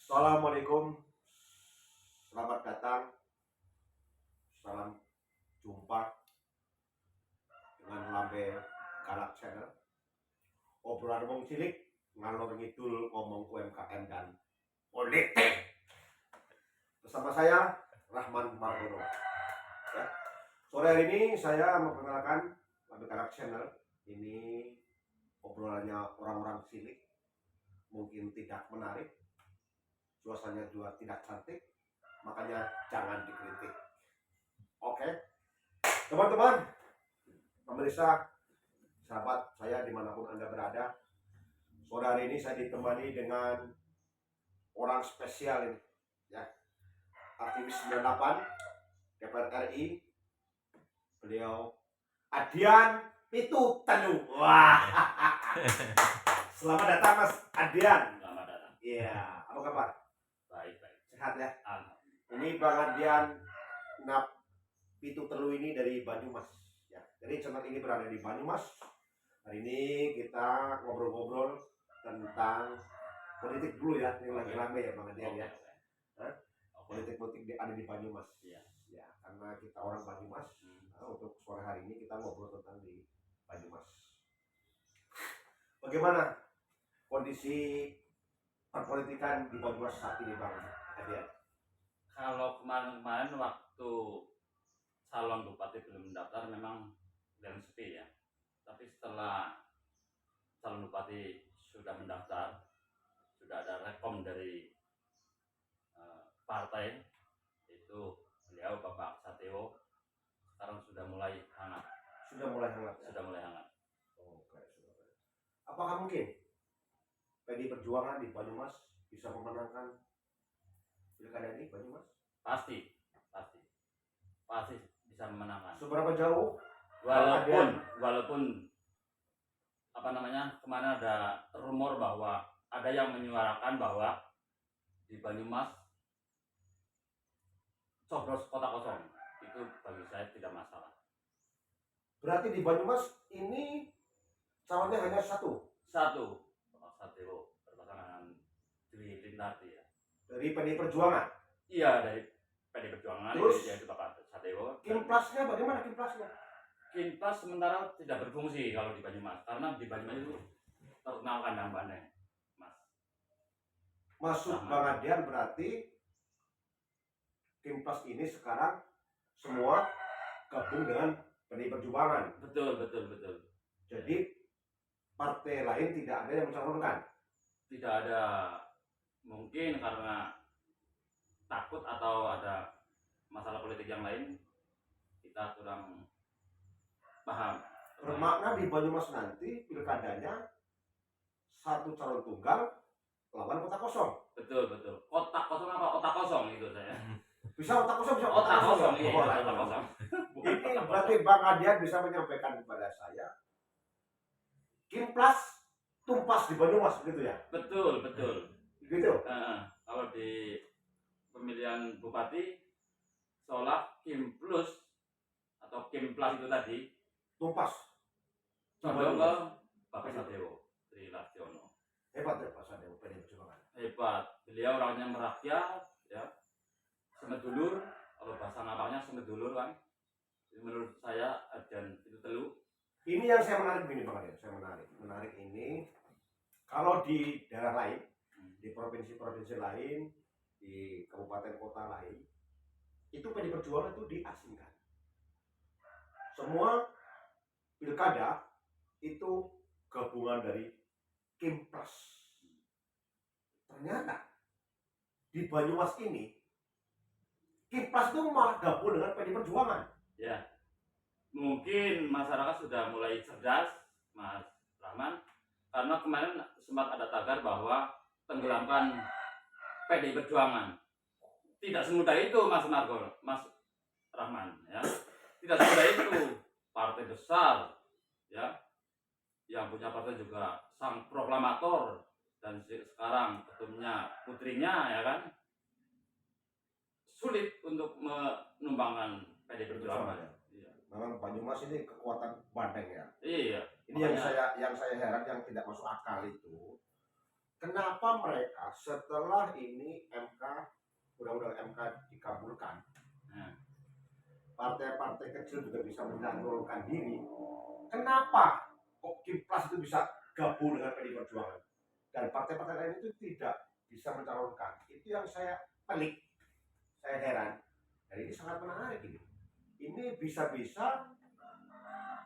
Assalamualaikum, selamat datang, salam jumpa dengan Lambe Galak Channel. Obrolan wong cilik, ngalor ngidul ngomong UMKM dan politik. Bersama saya Rahman Margono. Ya. Sore hari ini saya memperkenalkan Lambe Galak Channel. Ini obrolannya orang-orang cilik, mungkin tidak menarik, suasananya juga tidak cantik, makanya jangan dikritik. Oke, teman-teman, pemirsa, sahabat saya dimanapun Anda berada, sore hari ini saya ditemani dengan orang spesial ini, ya, aktivis 98 DPR RI, beliau Adian Pitu Telu. Wah, selamat datang Mas Adian. Selamat datang. Iya, apa kabar? Baik. Sehat ya? Alhamdulillah. Ini Bang Adian Pitu Telu ini dari Banyumas. Ya, jadi channel ini berada di Banyumas. Hari ini kita ngobrol-ngobrol tentang politik dulu ya, yang lagi rame ya Bang Adian ya. Politik-politik ada di Banyumas. Iya. Ya, karena kita orang Banyumas, untuk sore hari ini kita ngobrol tentang di Banyumas. Bagaimana kondisi perpolitikan di Banyumas saat ini Bang Adian? Kalau kemarin waktu calon bupati belum mendaftar memang dan sepi ya. Tapi setelah calon bupati sudah mendaftar, sudah ada rekom dari partai, itu beliau Bapak Sateo, sekarang sudah mulai hangat. Sudah mulai hangat. Sudah mulai hangat. Oke, apakah mungkin PDI Perjuangan di Banyumas bisa memenangkan pilkada ini Banyumas? Pasti bisa memenangkan. Seberapa jauh? Walaupun kemarin ada rumor bahwa ada yang menyuarakan bahwa di Banyumas coblos kota kosong, itu bagi saya tidak masalah. Berarti di Banyumas ini calonnya hanya satu Bapak Satrio berpasangan Dwi Lintardi ya. dari PDI Perjuangan. Iya, dari PDI Perjuangan. Terus yaitu Bapak Satrio. Kimplasnya bagaimana Kimplasnya? Kimplas sementara tidak berfungsi kalau di Banyumas, karena di Banyumas itu terkenal kandang banteng, Mas. Maksud Bang Adian berarti Kimplas ini sekarang semua gabung dengan PDI Perjuangan. Betul. Jadi partai lain tidak ada yang mencalonkan. Tidak ada, mungkin karena takut atau ada masalah politik yang lain, kita kurang paham. Bermakna di Banyumas nanti pilkadanya satu calon tunggal lawan kota kosong. Betul. Otak kosong apa otak kosong itu saya. Bisa otak kosong, bisa Otak kosong. Iya, Oh, otak kosong. Ini berarti Bang Adian bisa menyampaikan kepada saya, Kimplas tumpas di Banyumas begitu ya? Betul. Gitu. Kalau di pemilihan bupati seolah Kimplus atau Kimplas itu tadi Tumpas. condong ke Bapak Satrio Tri Lastiono. Hebat ya Pak Sadeo PDI Perjuangan. Hebat. Beliau orangnya merakyat ya. Semedulur, kalau bahasa ngapalnya semedulur kan. Menurut saya dan itu telu. Ini yang saya menarik begini Bang Adian, saya menarik ini kalau di daerah lain, di provinsi-provinsi lain, di kabupaten kota lain, itu PDI Perjuangan itu diasingkan. Semua pilkada itu gabungan dari Kimplas. Ternyata di Banyumas ini Kimplas itu malah gabung dengan PDI Perjuangan. Ya, mungkin masyarakat sudah mulai cerdas, Mas Rahman, karena kemarin sempat ada tagar bahwa tenggelamkan PDI Perjuangan. Tidak semudah itu, Mas Rahman, ya. Tidak semudah itu. Partai besar, ya, yang punya partai juga sang proklamator dan sekarang ketumnya putrinya, ya kan, sulit untuk menumbangkan PDI Perjuangan. Iya. Memang Banyumas ini kekuatan banteng ya. Iya. Ini yang saya heran, yang tidak masuk akal itu. kenapa mereka setelah ini undang-undang MK dikabulkan, partai-partai kecil juga bisa mencalonkan diri. Kenapa kok Kipras itu bisa gabung dengan PDI Perjuangan dan partai-partai lain itu tidak bisa mencalonkan? Itu yang saya pelik, saya heran. Dan ini sangat menarik ini. Ini bisa-bisa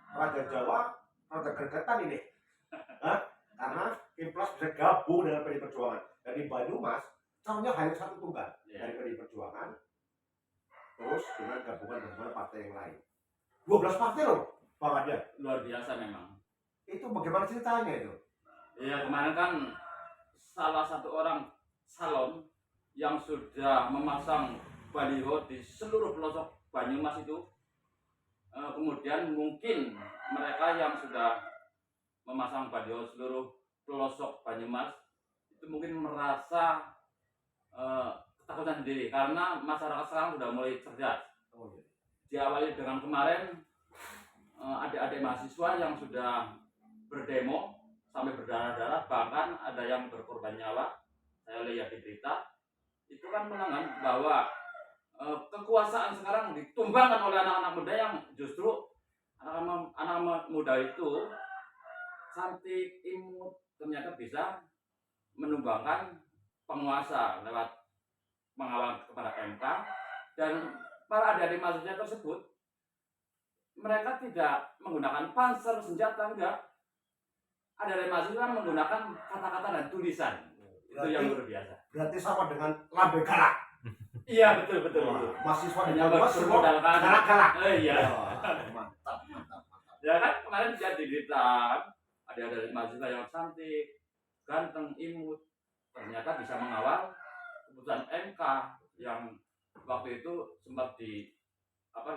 Raja Jawa, Raja Gergetan ini. Karena Kipras bisa gabung dengan PDI Perjuangan. Dan di Banyumas, calonnya hanya satu tunggal dari PDI Perjuangan, terus dengan gabungan partai yang lain. 12 partai loh, Bang Adian. Luar biasa memang. Itu bagaimana ceritanya itu? Iya, kemarin kan salah satu orang salon yang sudah memasang baliho di seluruh pelosok Banyumas itu, kemudian mungkin mereka yang sudah memasang baliho seluruh pelosok Banyumas itu mungkin merasa ketakutan sendiri karena masyarakat sekarang sudah mulai cerdas. Diawali dengan kemarin adik-adik mahasiswa yang sudah berdemo sampai berdarah-darah, bahkan ada yang berkorban nyawa. Saya lihat di berita itu kan menangan bahwa kekuasaan sekarang ditumbangkan oleh anak-anak muda yang justru anak-anak muda itu cantik, imut, ternyata bisa menumbangkan penguasa lewat mengawal kepada MK. Dan para adik-adik mahasiswa tersebut mereka tidak menggunakan panser, senjata, enggak. Ada mahasiswa menggunakan kata-kata dan tulisan. Itu yang luar biasa. Berarti sama dengan lambe galak. Iya, betul. Mahasiswa di Hanya Banyumas semua galak-galak. Iya. Mantap. Ya kan kemarin dia diberitakan ada mahasiswa yang cantik, ganteng, imut, ternyata bisa mengawal keputusan MK yang waktu itu sempat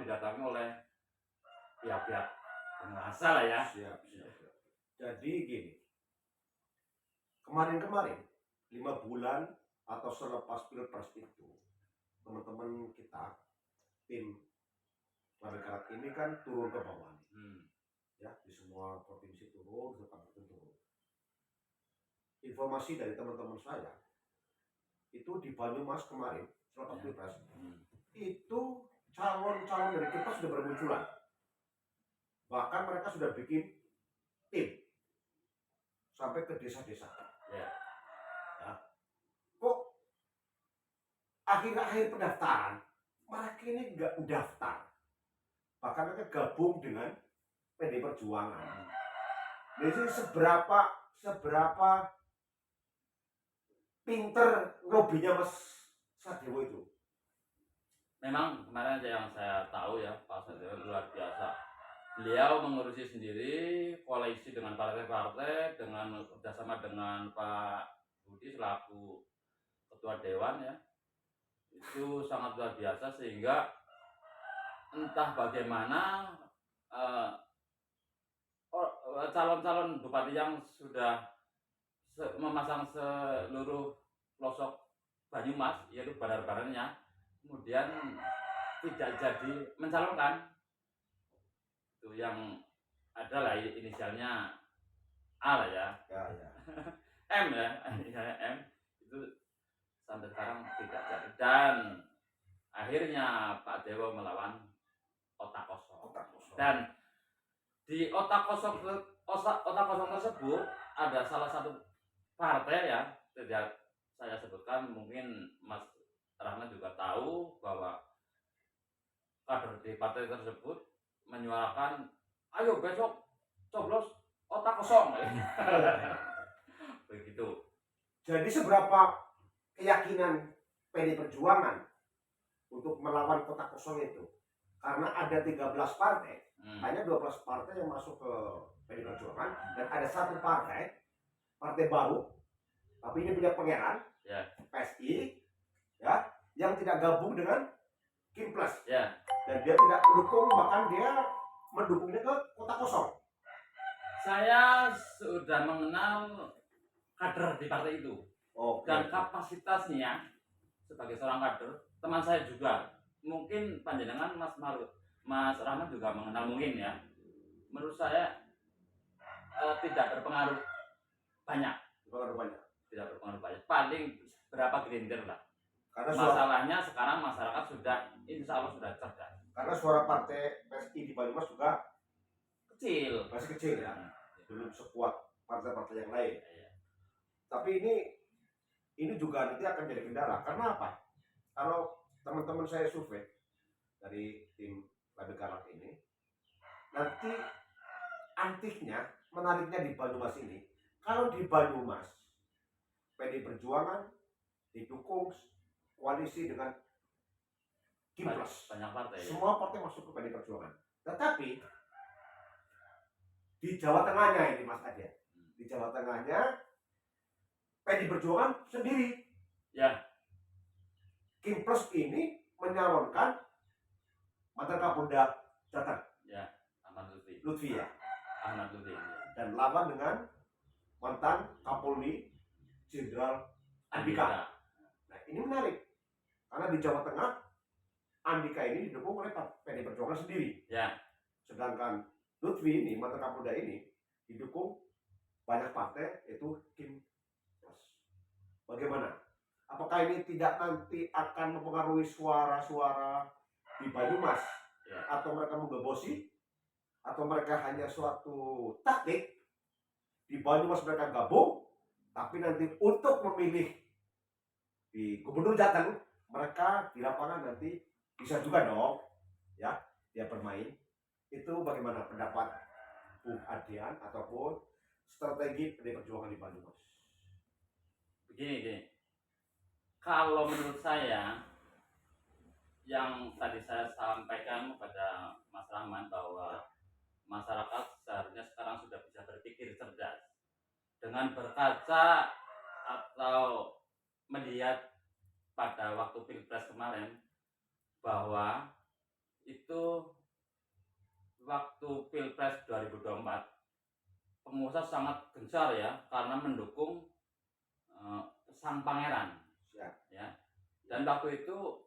didatangi oleh pihak-pihak penguasa lah ya. Siap. Jadi gini, kemarin 5 bulan atau selepas Pilpres itu, teman-teman kita, tim Lambe ini kan turun ke bawah nih. Ya, di semua provinsi turun, di kabupaten turun. Informasi dari teman-teman saya, itu di Banyumas kemarin, selepas Pilpres, itu calon-calon dari kita sudah bermunculan. Bahkan mereka sudah bikin tim sampai ke desa-desa. Ya. Kok akhir-akhir pendaftaran mereka ini nggak daftar, bahkan mereka gabung dengan PDI Perjuangan. Jadi seberapa pinter lobbynya Mas Sadewo itu? Memang kemarin yang saya tahu ya, Pak Sadewo luar biasa. Beliau mengurusi sendiri koalisi dengan partai-partai, dengan kerjasama dengan Pak Budi selaku Ketua Dewan ya. Itu sangat luar biasa sehingga entah bagaimana calon-calon bupati yang sudah memasang seluruh pelosok Banyumas, yaitu badan-badannya, kemudian tidak jadi mencalonkan. Itu yang adalah inisialnya A lah ya. M ya, inisialnya M itu sampai sekarang tidak jadi. Dan akhirnya Pak Dewo melawan otak kosong. Dan di otak kosong tersebut ada salah satu partai ya, tidak saya sebutkan, mungkin Mas Rahman juga tahu bahwa kader di partai tersebut menyuarakan, ayo besok coblos otak kosong. Begitu. Jadi seberapa keyakinan PDI Perjuangan untuk melawan kotak kosong itu? Karena ada 13 partai, hanya 12 partai yang masuk ke PDI Perjuangan, dan ada satu partai baru, tapi ini punya pangeran, ya. PSI, ya, yang tidak gabung dengan Kipras, ya. Dan dia tidak mendukung, bahkan dia mendukungnya ke kotak kosong. Saya sudah mengenal kader di partai itu. Dan kapasitasnya sebagai seorang kader, teman saya juga, mungkin panjenengan Mas Rahmat juga mengenal mungkin ya. Menurut saya tidak berpengaruh banyak. tidak berpengaruh banyak, paling berapa gelintir lah. Karena suara, Masalahnya sekarang masyarakat sudah insya Allah sudah cerdas, karena suara partai PSI di Banyumas juga kecil. masih kecil ya, belum sekuat partai-partai yang lain. Iya. Tapi ini juga nanti akan jadi kendala. Karena apa? Kalau teman-teman saya survei dari tim Labe Galang ini, nanti antiknya, menariknya di Banyumas ini, kalau di Banyumas PD Perjuangan didukung koalisi dengan Kimpres, Banyak partai ya. semua partai masuk ke PD Perjuangan. Tetapi di Jawa Tengahnya ini Mas Adya, di Jawa Tengahnya PD Perjuangan sendiri. Ya. Kimpres ini menyalonkan mantan Kapolda Jateng, Ya, Ahmad Lutfi. Lutfi ya, Ahmad Lutfi. Ya. dan lawan dengan mantan Kapolri Jenderal Andika. Nah ini menarik karena di Jawa Tengah Andika ini didukung oleh PD Perjuangan sendiri. Ya. Sedangkan Lutfi ini mantan Kapolda ini didukung banyak partai, yaitu Kimpres. Bagaimana? Apakah ini tidak nanti akan mempengaruhi suara-suara di Banyumas? Ya. Atau mereka menggebosi? Atau mereka hanya suatu taktik? Di Banyumas mereka gabung, tapi nanti untuk memilih di Gubernur Jateng, mereka di lapangan nanti bisa juga dong, ya, dia bermain. Itu bagaimana pendapat Bung Adian ataupun strategi PD Perjuangan di Banyumas? Begini. Kalau menurut saya, yang tadi saya sampaikan kepada Mas Rahman bahwa masyarakat seharusnya sekarang sudah bisa berpikir cerdas dengan berkaca atau melihat pada waktu Pilpres kemarin bahwa itu waktu Pilpres 2024 pengusaha sangat gencar ya karena mendukung sang pangeran. Ya. Dan waktu itu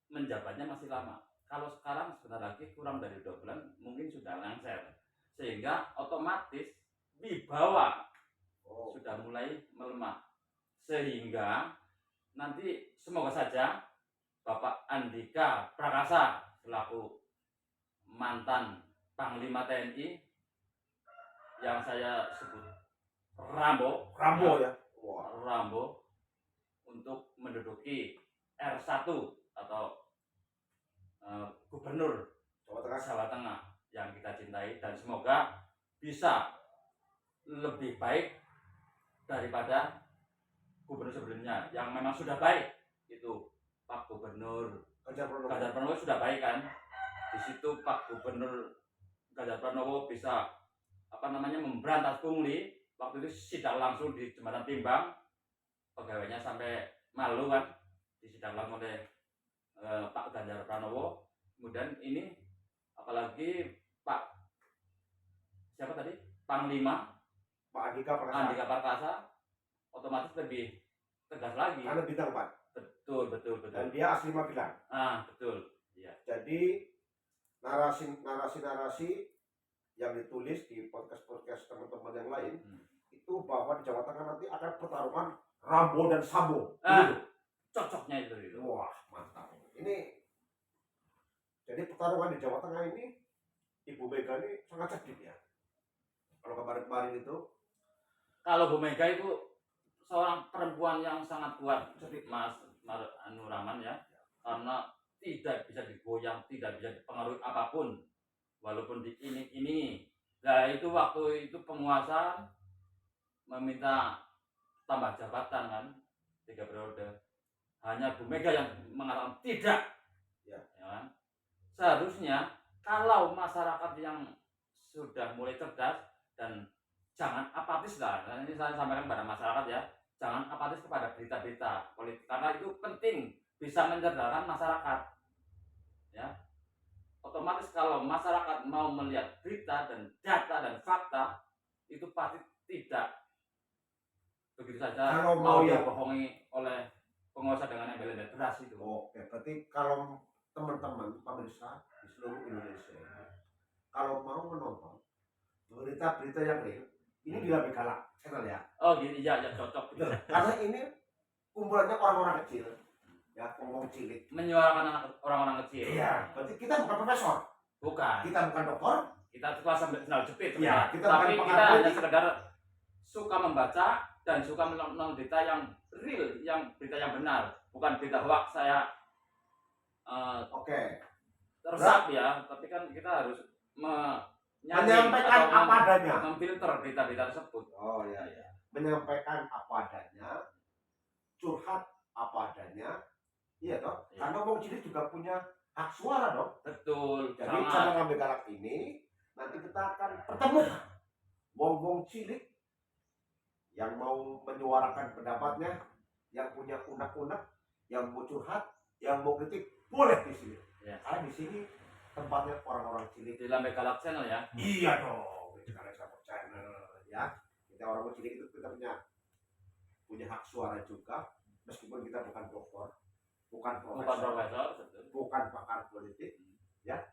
menjabatnya masih lama. Kalau sekarang sebentar lagi kurang dari 2 bulan mungkin sudah lengser, sehingga otomatis wibawa sudah mulai melemah, sehingga nanti semoga saja Bapak Andika Prakasa selaku mantan Panglima TNI yang saya sebut Rambo ya. Wah. Rambo untuk menduduki R1 atau Gubernur Jawa Tengah yang kita cintai, dan semoga bisa lebih baik daripada gubernur sebelumnya yang memang sudah baik. Itu Pak Gubernur Ganjar Pranowo sudah baik kan. Di situ Pak Gubernur Ganjar Pranowo bisa memberantas pungli. Waktu itu sidang langsung di Jembatan Timbang, pegawainya sampai malu kan disidang langsung oleh Pak Ganjar Pranowo. Kemudian ini apalagi Pak siapa tadi, Panglima Pak Andika Perkasa, otomatis lebih tegas lagi. Karena bintang 4. Betul. Dan dia asli Magelang. Betul. Iya. Jadi narasi yang ditulis di podcast teman-teman yang lain itu bahwa di Jawa Tengah nanti akan pertarungan Rambo dan Sambo. Cocoknya itu. Wah, mantap. Ini jadi pertarungan di Jawa Tengah ini Ibu Mega ini sangat cerdik ya. Kalau kemarin itu, kalau Bu Mega itu seorang perempuan yang sangat kuat, Mas Rahman ya, karena tidak bisa digoyang, tidak bisa dipengaruhi apapun, walaupun diiming-imingi. Nah itu waktu itu penguasa meminta tambah jabatan kan 3 periode, hanya Bu Mega yang mengatakan tidak. Ya kan? Seharusnya kalau masyarakat yang sudah mulai cerdas dan jangan apatis lah, ini saya sampaikan kepada masyarakat ya, jangan apatis kepada berita-berita politik karena itu penting, bisa mencerdaskan masyarakat. Ya, otomatis kalau masyarakat mau melihat berita dan data dan fakta itu pasti tidak begitu saja kalau mau dibohongi oleh penguasa dengan embel-embel beras itu. Oke, berarti kalau teman-teman pemirsa di seluruh Indonesia kalau mau menonton berita-berita yang real, ini di Lambe Galak channel ya. Oh gini ya, ya cocok. Betul. Karena ini kumpulannya orang-orang kecil, ya ngomong cilik. Menyuarakan orang-orang kecil. Iya, berarti kita bukan profesor, Bukan. kita bukan dokter, Kita kelas sampai sendal jepit. Iya, kita Tapi bukan kita pengamat. hanya sekedar suka membaca dan suka menonton berita yang real, yang berita yang benar, bukan berita hoax. Saya Oke, tersap ya, tapi kan kita harus menyampaikan apa adanya. memfilter berita-berita tersebut. Oh iya, iya. Menyampaikan apa adanya, curhat apa adanya, iya toh. Iya. Karena wong cilik juga punya hak suara dong. Betul. Jadi Sangat. channel Lambe Galak ini nanti kita akan pertemukan wong-wong cilik yang mau menyuarakan pendapatnya, yang punya unek-unek, yang mau curhat, yang mau kritik, boleh di sini. Ya. Karena di sini tempatnya orang-orang cilik. Di Lambe Galak Channel ya. Iya dong, karena sama channel ya. Kita orang cilik itu kita punya hak suara juga, meskipun kita bukan dokter, bukan Bukan profesor, profesor, betul. bukan pakar politik,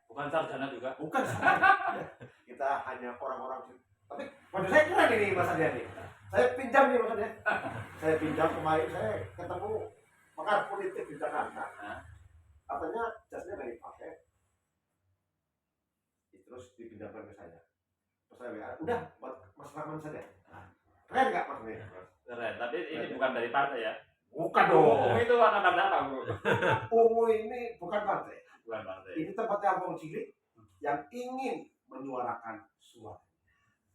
Bukan sarjana juga. bukan ya. Kita hanya orang-orang cilik. Tapi waduh saya keren ini Mas Ardian nih. Saya pinjam nih Mas Ardian. Saya pinjam kemarin saya ketemu pakar politik di Jakarta. Katanya jasnya nggak dipakai, terus dipindahkan ke saya. Terus saya WA, udah buat Mas Rahman saja. Keren nggak Mas Ardian? Keren. Tapi ini bukan dari partai ya. Bukan dong. Itu warna apa Bu? Ungu ini bukan partai. Bukan partai. Ini tempatnya orang cilik yang ingin menyuarakan suara.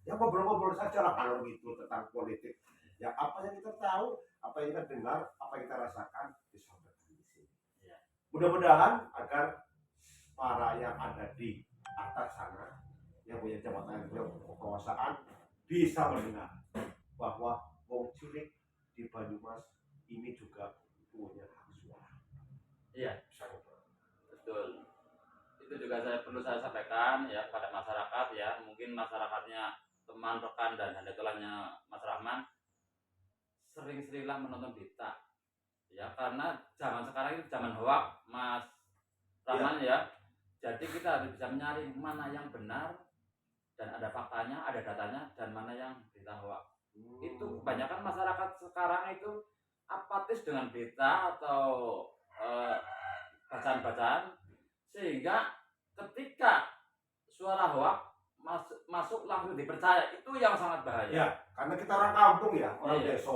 Ya ngobrol-ngobrol saja lah kalau gitu tentang politik. Ya apa yang kita tahu, apa yang kita dengar, apa yang kita rasakan disampaikan di sini. Ya. Mudah-mudahan agar para yang ada di atas sana yang punya jabatan kekuasaan bisa mendengar bahwa wong cilik di Banyumas ini juga punya hak suara. Iya. Bisa ngobrol. Betul. Itu juga perlu saya sampaikan ya kepada masyarakat ya. Mungkin masyarakatnya teman, rekan dan handetolannya Mas Rahman sering-seringlah menonton berita. Ya, karena zaman sekarang itu zaman hoax, Mas Rahman ya. Jadi kita harus bisa menyaring mana yang benar dan ada faktanya, ada datanya dan mana yang berita hoax. Itu kebanyakan masyarakat sekarang itu apatis dengan berita atau bacaan-bacaan, sehingga ketika suara hoax masuk langsung dipercaya, itu yang sangat bahaya. Ya, karena kita orang kampung ya, orang Iya. desa.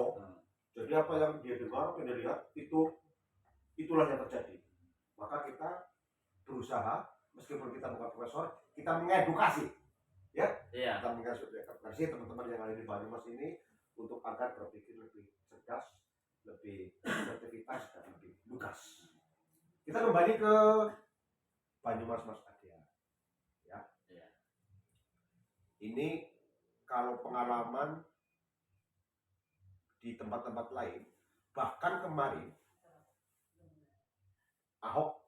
Jadi apa yang dia dengar, yang dia lihat itulah yang terjadi. Maka kita berusaha, meskipun kita bukan profesor, kita mengedukasi. Iya. Kita mengedukasi teman-teman yang ada di Banyumas ini untuk agar berpikir lebih cerdas, lebih kreativitas dan lebih lugas. Kita kembali ke Banyumas Mas Ardian. Ya. Iya. Ini kalau pengalaman di tempat-tempat lain, bahkan kemarin Ahok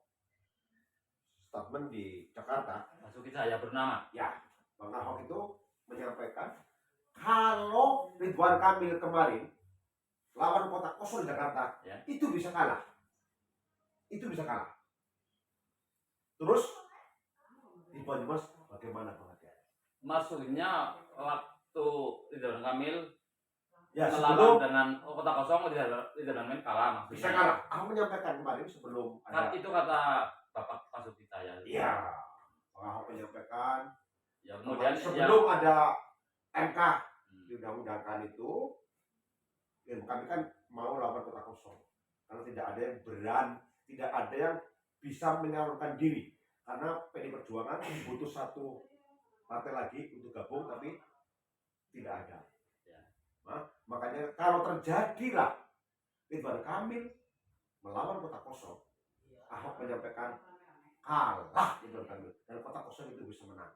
statement di Jakarta, Basuki Cahayapurnama. ya, Bang Ahok itu menyampaikan kalau Ridwan Kamil kemarin lawan kota kosong di Jakarta, Ya. itu bisa kalah. Itu bisa kalah. Terus di Banyumas bagaimana Bang Ardian? Maksudnya waktu Ridwan Kamil Ya, melawan sebelum dengan kota kosong, Ridwan Kamil kalah maksudnya. bisa kalah. Aku menyampaikan kemarin sebelum ada. Itu kata Bapak Basuki Cahayapurnama. Iya, Bang Ahok menyampaikan. Ya, kemudian Sebelum ada MK diundang-undangkan itu, ya kami kan mau lawan kota kosong. Karena tidak ada yang tidak ada yang bisa menyalurkan diri. Karena PD Perjuangan butuh satu partai lagi untuk gabung, tapi tidak ada. Nah, makanya kalau terjadilah Ridwan Kamil melawan kota kosong, Ahok menyampaikan kalah Ridwan Kamil dan kota kosong itu bisa menang.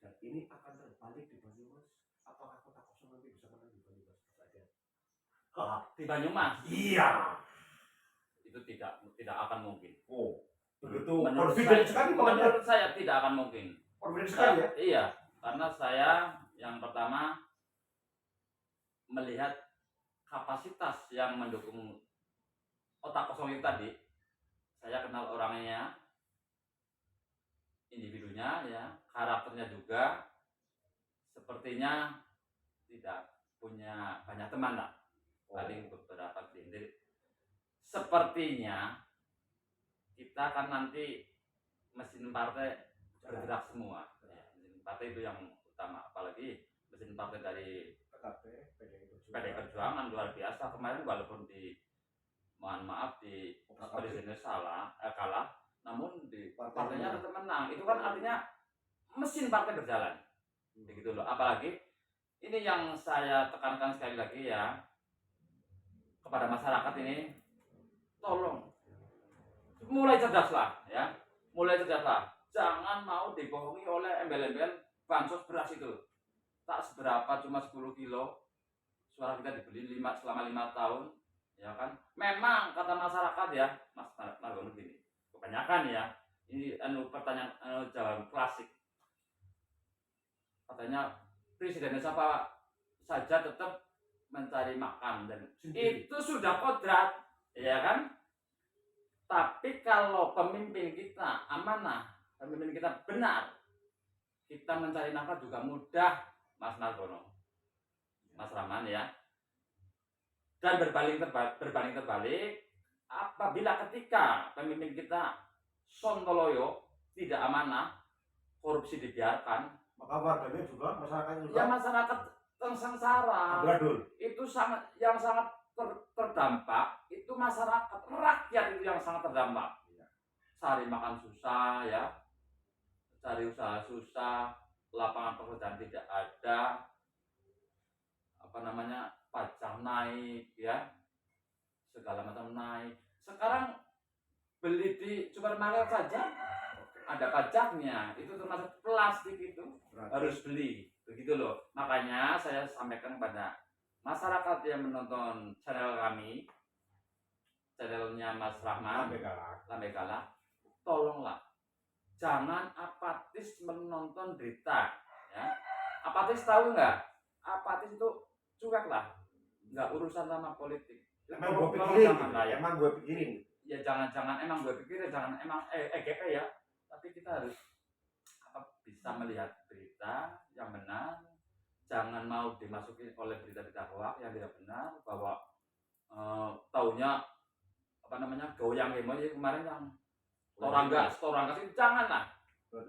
Dan ini akan terbalik di Banyumas. Apakah kota kosong nanti bisa menang di Banyumas saja? di Banyumas Iya. itu tidak akan mungkin. Oh, begitu. Menurut Confident sekali Bang Ardian. menurut saya tidak akan mungkin. Confident sekali ya. Iya, karena saya yang pertama melihat kapasitas yang mendukung otak kosong itu tadi. Saya kenal orangnya, individunya ya, karakternya juga sepertinya tidak punya banyak teman lah, paling beberapa gelintir. Sepertinya kita kan nanti mesin partai bergerak semua. Ya, mesin partai itu yang utama, apalagi mesin partai dari PKB, PDI Perjuangan luar biasa kemarin, walaupun mohon maaf di presidennya kalah, namun di partainya tetap menang. Itu kan artinya mesin partai berjalan, begitu loh. Apalagi ini yang saya tekankan sekali lagi ya kepada masyarakat ini, tolong mulai cerdaslah ya, jangan mau dibohongi oleh embel-embel bansos beras itu. Tak seberapa, cuma 10 kilo suara kita dibeli selama 5 tahun, ya kan. Memang kata masyarakat ya Mas Margono gini, kebanyakan ya ini pertanyaan jawaban klasik, katanya presidennya siapa saja tetap mencari makan, dan itu sudah kodrat, ya kan. Tapi kalau pemimpin kita amanah, pemimpin kita benar, kita mencari nafkah juga mudah, Mas Margono, Mas Rahman ya. Dan berbanding terbalik, apabila ketika pemimpin kita sontoloyo, tidak amanah, korupsi dibiarkan, maka warganya juga, masyarakat juga, ya masyarakat sengsara. Itu sangat terdampak, itu masyarakat, rakyat itu yang sangat terdampak. Cari makan susah ya, cari usaha susah, lapangan pekerjaan tidak ada, pajak naik ya, segala macam naik. Sekarang beli di supermarket saja ada pajaknya, itu termasuk plastik, itu harus beli, begitu loh. Makanya saya sampaikan kepada masyarakat yang menonton channel kami, channelnya Mas Rahman Lambe Galak, tolonglah jangan apatis menonton berita ya. Apatis tahu nggak? Apatis itu cuek lah, nggak urusan sama politik. Emang gue pikirin Ya jangan emang gue pikirin, jangan emang EGP ya. Tapi kita harus bisa melihat berita yang benar, jangan mau dimasuki oleh berita-berita hoax yang tidak benar, bahwa taunya goyang emosi kemarin yang Torangga sih, janganlah.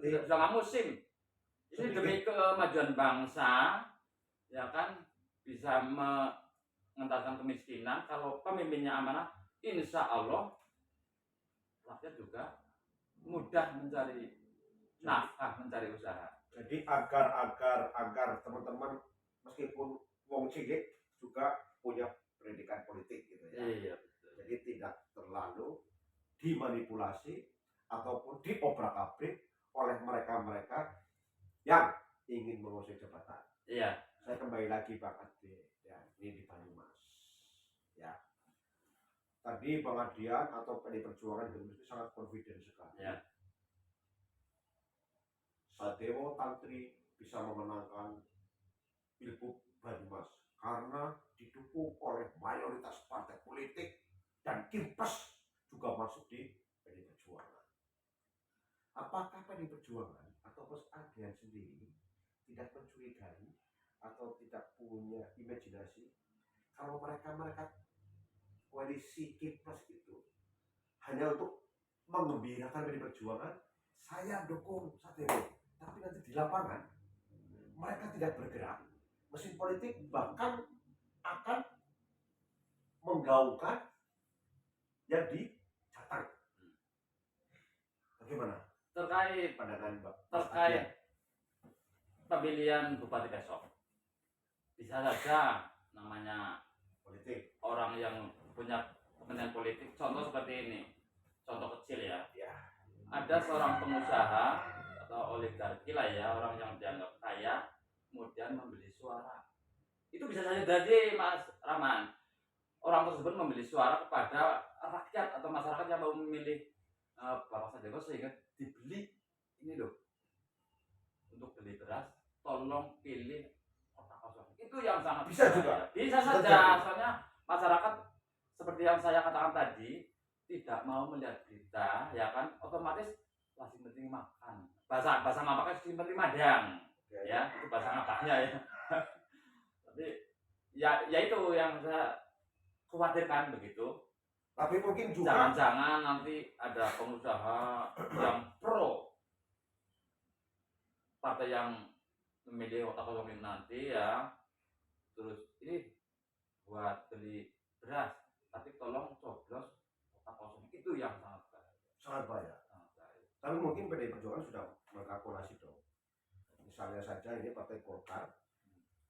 Jangan musim. Ini demi kemajuan bangsa, ya kan, bisa mengentaskan kemiskinan. Kalau pemimpinnya amanah, insya Allah rakyat juga mudah mencari nafkah, mencari usaha. Jadi agar teman-teman meskipun wong cilik juga punya pendidikan politik gitu ya. Iya, betul. Jadi tidak terlalu dimanipulasi ataupun diobrak-abrik oleh mereka-mereka yang ingin menguasai jabatan. Iya. Saya kembali lagi Bang Ade, ya, ini di Banyumas. Ya. Tadi Bang Adian atau PDI Perjuangan itu sangat confident sekali. Ya. Sadewo Tantri bisa memenangkan Pilgub Banyumas karena didukung oleh mayoritas partai politik dan Kimpes juga masuk di PDI Perjuangan. Apakah PDI Perjuangan atau Mas Adian sendiri tidak mencurigai atau tidak punya imajinasi kalau mereka koalisi Kimpes itu hanya untuk mengembirakan PDI Perjuangan, saya dukung Sadewo, tapi nanti di lapangan mereka tidak bergerak, mesin politik bahkan akan menggaungkan yang di Jateng. Bagaimana Terkait pandangan pemilihan bupati besok, bisa saja namanya politik orang yang punya kepentingan politik. Contoh seperti ini, contoh kecil ya. Ada seorang pengusaha atau oligarki lah ya, orang yang dianggap kaya, kemudian membeli suara. Itu bisa saja jadi, Mas Rahman, orang tersebut membeli suara kepada rakyat atau masyarakat yang mau memilih Bapak Sadewo, sehingga dibeli ini loh, untuk beli beras, tolong pilih kotak kosong. Itu yang sangat bisa juga. Bisa saja, soalnya masyarakat seperti yang saya katakan tadi tidak mau melihat berita, ya kan, otomatis masih penting makan. Bahasa ngapaknya sih penting madang, ya itu bahasa ngapaknya ya. Tapi ya itu yang saya khawatirkan begitu. Tapi mungkin juga Jangan-jangan nanti ada pengusaha yang pro partai yang memilih kota kosong ini nanti ya, terus ini buat beli beras, tapi tolong coblos kota kosong, itu yang sangat bahaya. sangat bahaya. Sangat bahaya. Tapi mungkin PDI Perjuangan sudah mengkalkulasi dong. Misalnya saja ini Partai Golkar,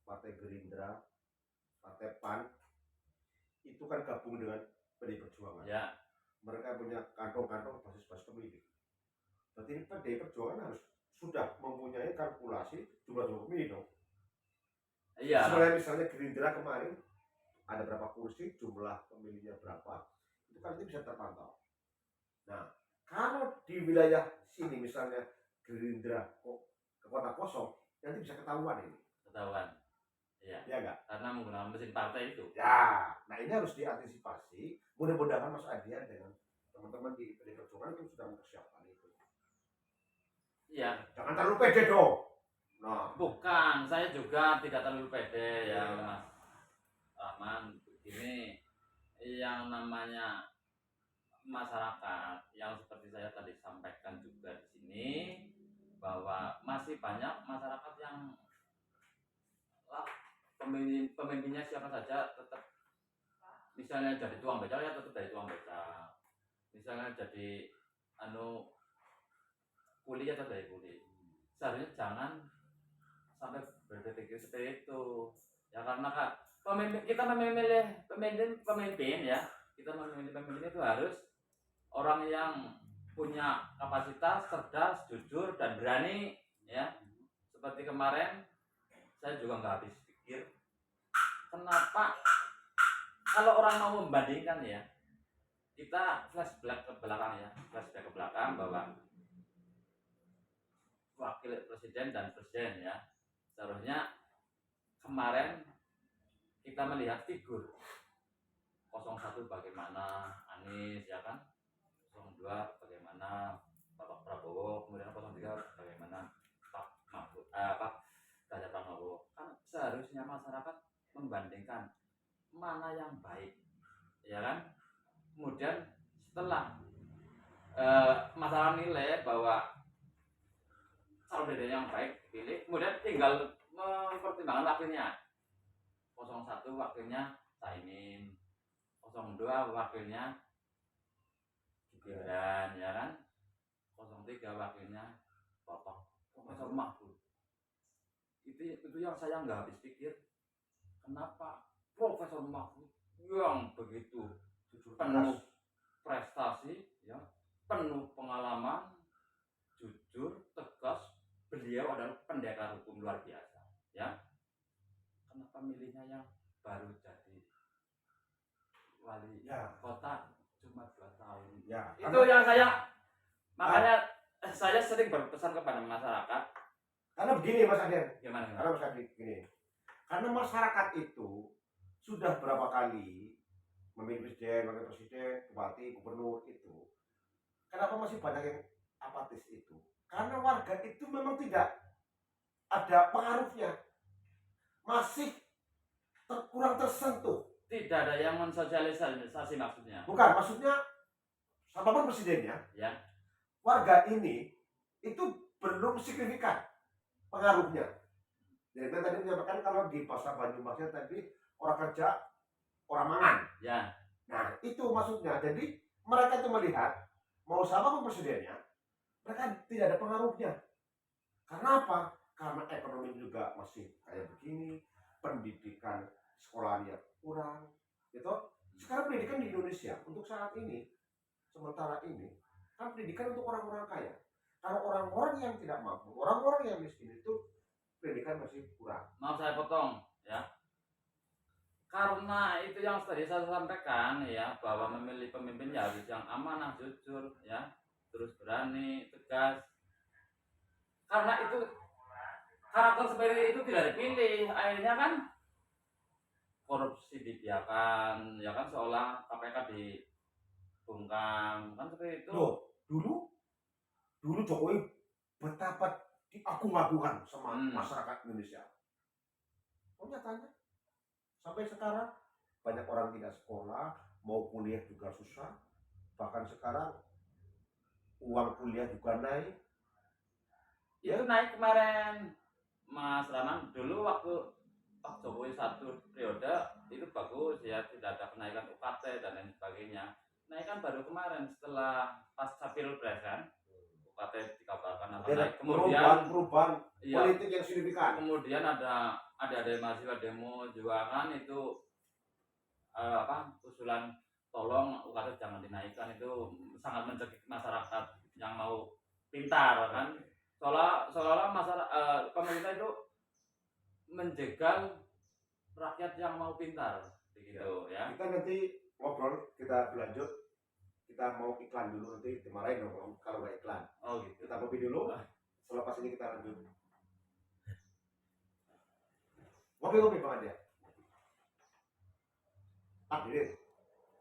Partai Gerindra, Partai PAN, itu kan gabung dengan PDI Perjuangan. Ya, Mereka punya kantong-kantong basis-basis pemilih. Berarti ini PDI Perjuangan harus sudah mempunyai kalkulasi jumlah pemilih dong. iya. Sebenarnya misalnya Gerindra kemarin ada berapa kursi, jumlah pemilihnya berapa, itu kan nanti bisa terpantau. Nah, kalau di wilayah sini misalnya Gerindra kok ke kota kosong, nanti bisa ketahuan ini. Ketahuan. Iya. Ya enggak? Karena menggunakan mesin partai itu. Ya, nah ini harus diantisipasi. Mudah-mudahan Mas Adian dengan teman-teman di PDI Perjuangan itu sudah mempersiapkan itu. Iya. Jangan terlalu pede dong. Nah, Bukan, saya juga tidak terlalu pede ya, Iya. Mas Rahman. Begini, yang namanya masyarakat yang seperti saya tadi sampaikan juga di sini, bahwa masih banyak masyarakat yang pemimpinnya siapa saja tetap, misalnya jadi tukang beca ya tetap dari tukang beca, misalnya jadi kuli ya tetap dari kuli. Seharusnya jangan sampai berpikir seperti itu ya, karena Kak, kita memilih pemimpin ya, kita memilih pemimpin itu harus orang yang punya kapasitas, cerdas, jujur, dan berani ya. Seperti kemarin saya juga nggak habis pikir kenapa kalau orang mau membandingkan ya, kita flashback ke belakang ya, flashback ke belakang bahwa wakil presiden dan presiden ya, seharusnya kemarin kita melihat figur 01 bagaimana Anies ya kan, 02 bagaimana Bapak Prabowo, kemudian 03 bagaimana Pak Ganjar Pranowo. Kan seharusnya masyarakat membandingkan mana yang baik ya kan, kemudian setelah masyarakat nilai bahwa calon presiden yang baik dipilih, kemudian tinggal mempertimbangkan wakilnya. 01 wakilnya Caimin, 02 wakilnya Gibran ya kan, 03 wakilnya Profesor Mahfud. Itu yang saya nggak habis pikir, kenapa Profesor Mahfud yang begitu penuh prestasi ya, penuh pengalaman, jujur, tegas, beliau adalah pendekar hukum luar biasa ya, kenapa milihnya yang baru jadi wali kota cuma 2 tahun ya. Itu yang saya, makanya saya sering berpesan kepada masyarakat. Karena begini Mas Adian. Gimana? Karena Mas Adian begini. Karena masyarakat itu sudah berapa kali memilih presiden, wakil presiden, bupati, gubernur itu. Kenapa masih banyak yang apatis itu? Karena warga itu memang tidak ada pengaruhnya, masih kurang tersentuh. Tidak ada yang mensosialisasi maksudnya. Bukan, maksudnya siapapun presidennya, Ya. warga ini itu belum signifikan pengaruhnya. Jadi kan tadi menyampaikan kalau di pasar Banyumasnya tadi orang kerja, orang mangan. Ya. Nah itu maksudnya. Jadi mereka itu melihat mau siapapun presidennya, mereka tidak ada pengaruhnya. Karena apa? Karena ekonomi juga masih kayak begini, pendidikan sekolahnya kurang, gitu. Sekarang pendidikan di Indonesia untuk saat ini, sementara ini, kan pendidikan untuk orang-orang kaya. Kalau orang-orang yang tidak mampu, orang-orang yang miskin itu pendidikan masih kurang. Maaf saya potong ya. Karena itu yang tadi saya sampaikan ya, bahwa memilih pemimpin ya harus yang amanah, jujur ya, terus berani, tegas. Karena itu karakter seperti itu tidak dipilih, akhirnya kan korupsi dibiarkan ya kan, seolah KPK dibungkam kan seperti itu. Loh, dulu Jokowi betapa diagung-agungkan sama masyarakat Indonesia. Oh nyatanya Sampai sekarang banyak orang tidak sekolah, mau kuliah juga susah. Bahkan sekarang uang kuliah juga naik. Itu naik kemarin Mas Rahman. Dulu waktu Pak Jokowi satu periode itu bagus ya, tidak ada kenaikan UKT dan lain sebagainya. Naikan baru kemarin setelah pasca pilpres kan, UKT dikabarkan akan naik. Kemudian perubahan iya, politik yang signifikan. kemudian ada mahasiswa demo juangan itu usulan tolong UKT jangan dinaikkan, itu sangat mencegah masyarakat yang mau pintar kan. Seolah-olah pemerintah itu menjegal rakyat yang mau pintar begitu ya. Kita nanti ngobrol, kita berlanjut. Kita mau iklan dulu, nanti dimarahin dong kalau nggak iklan. Oh gitu. Kita kopi dulu. Setelah pas ini kita lanjut. Kopi Bang Ade. Hadirin,